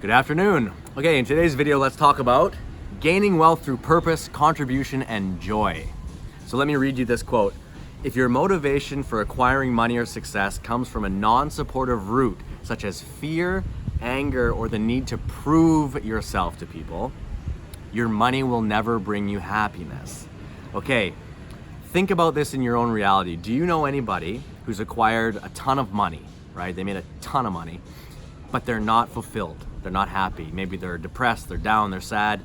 Good afternoon. Okay, in today's video, let's talk about gaining wealth through purpose, contribution, and joy. So let me read you this quote. If your motivation for acquiring money or success comes from a non-supportive root, such as fear, anger, or the need to prove yourself to people, your money will never bring you happiness. Okay, think about this in your own reality. Do you know anybody who's acquired a ton of money, right? They made a ton of money, but they're not fulfilled. They're not happy. Maybe they're depressed, they're down, they're sad,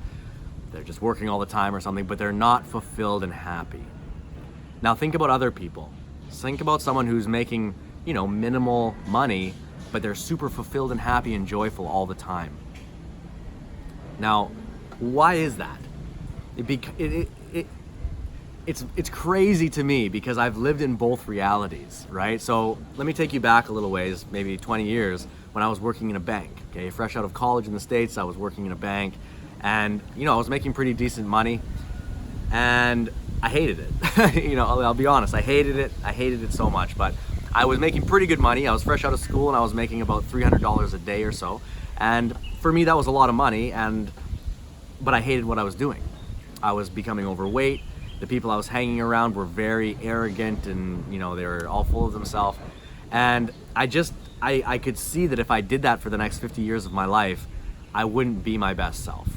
they're just working all the time or something, but they're not fulfilled and happy. Now think about other people. Think about someone who's making, minimal money, but they're super fulfilled and happy and joyful all the time. Now, why is that? It's crazy to me because I've lived in both realities, right? So let me take you back a little ways, maybe 20 years, when I was working in a bank, okay? Fresh out of college in the States, I was working in a bank, and I was making pretty decent money, and I hated it. I'll be honest, I hated it so much, but I was making pretty good money. I was fresh out of school and I was making about $300 a day or so, and for me that was a lot of money, but I hated what I was doing. I was becoming overweight. The people I was hanging around were very arrogant and they were all full of themselves, and I could see that if I did that for the next 50 years of my life, I wouldn't be my best self,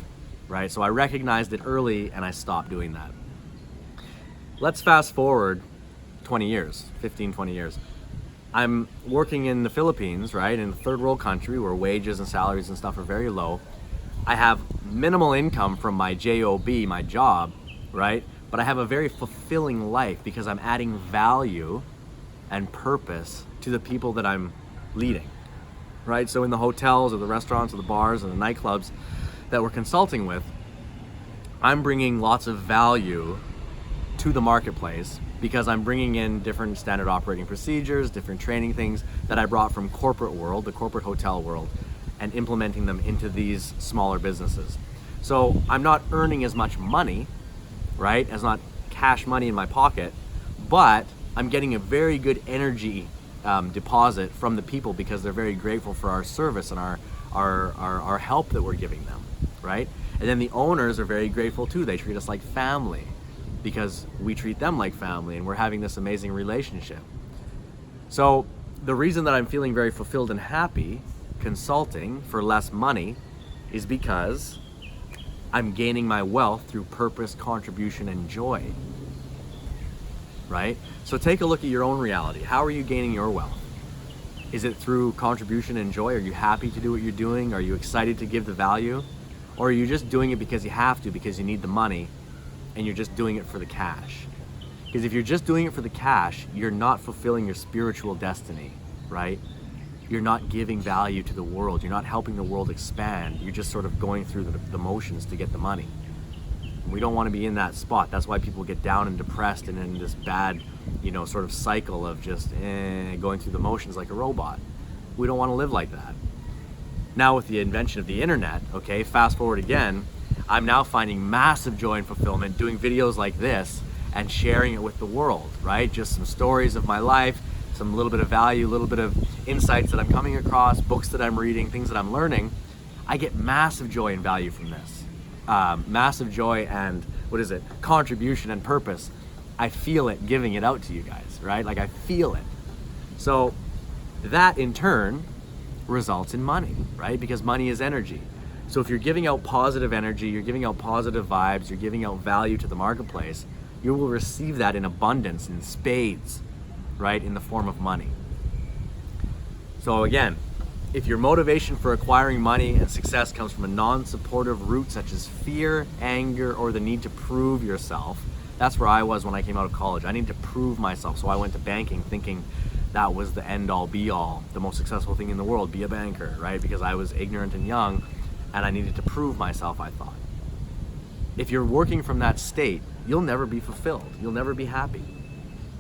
right? So I recognized it early and I stopped doing that. Let's fast forward 20 years, 15, 20 years. I'm working in the Philippines, right? In a third world country where wages and salaries and stuff are very low. I have minimal income from my job, my job, right? But I have a very fulfilling life because I'm adding value and purpose to the people that I'm leading, right? So in the hotels or the restaurants or the bars or the nightclubs that we're consulting with, I'm bringing lots of value to the marketplace because I'm bringing in different standard operating procedures, different training things that I brought from corporate world, the corporate hotel world, and implementing them into these smaller businesses. So I'm not earning as much money, right? As not cash money in my pocket, but I'm getting a very good energy deposit from the people because they're very grateful for our service and our help that we're giving them, right? And then the owners are very grateful too. They treat us like family because we treat them like family and we're having this amazing relationship. So the reason that I'm feeling very fulfilled and happy consulting for less money is because I'm gaining my wealth through purpose, contribution, and joy, right? So take a look at your own reality. How are you gaining your wealth? Is it through contribution and joy? Are you happy to do what you're doing? Are you excited to give the value? Or are you just doing it because you have to, because you need the money, and you're just doing it for the cash? Because if you're just doing it for the cash, you're not fulfilling your spiritual destiny, right? You're not giving value to the world. You're not helping the world expand. You're just sort of going through the motions to get the money. We don't want to be in that spot. That's why people get down and depressed and in this bad, sort of cycle of just going through the motions like a robot. We don't want to live like that. Now with the invention of the internet, okay, fast forward again, I'm now finding massive joy and fulfillment doing videos like this and sharing it with the world, right? Just some stories of my life, some little bit of value, a little bit of insights that I'm coming across, books that I'm reading, things that I'm learning. I get massive joy and value from this. Massive joy and, contribution and purpose. I feel it giving it out to you guys, right? Like I feel it. So that in turn results in money, right? Because money is energy. So if you're giving out positive energy, you're giving out positive vibes, you're giving out value to the marketplace, you will receive that in abundance, in spades, right? In the form of money. So again, if your motivation for acquiring money and success comes from a non-supportive root such as fear, anger, or the need to prove yourself, that's where I was when I came out of college. I needed to prove myself, so I went to banking thinking that was the end-all, be-all, the most successful thing in the world, be a banker, right? Because I was ignorant and young, and I needed to prove myself, I thought. If you're working from that state, you'll never be fulfilled. You'll never be happy,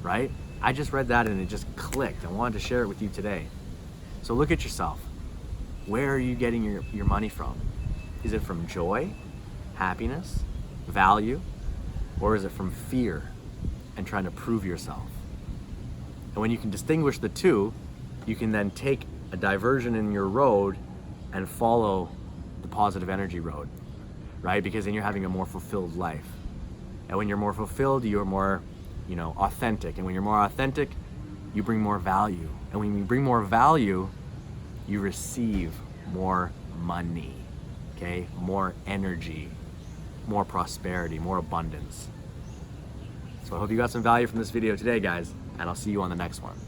right? I just read that and it just clicked. I wanted to share it with you today. So look at yourself. Where are you getting your money from? Is it from joy, happiness, value, or is it from fear and trying to prove yourself? And when you can distinguish the two, you can then take a diversion in your road and follow the positive energy road, right? Because then you're having a more fulfilled life. And when you're more fulfilled, you're more, authentic. And when you're more authentic, you bring more value. And when you bring more value, you receive more money, okay? More energy, more prosperity, more abundance. So I hope you got some value from this video today, guys, and I'll see you on the next one.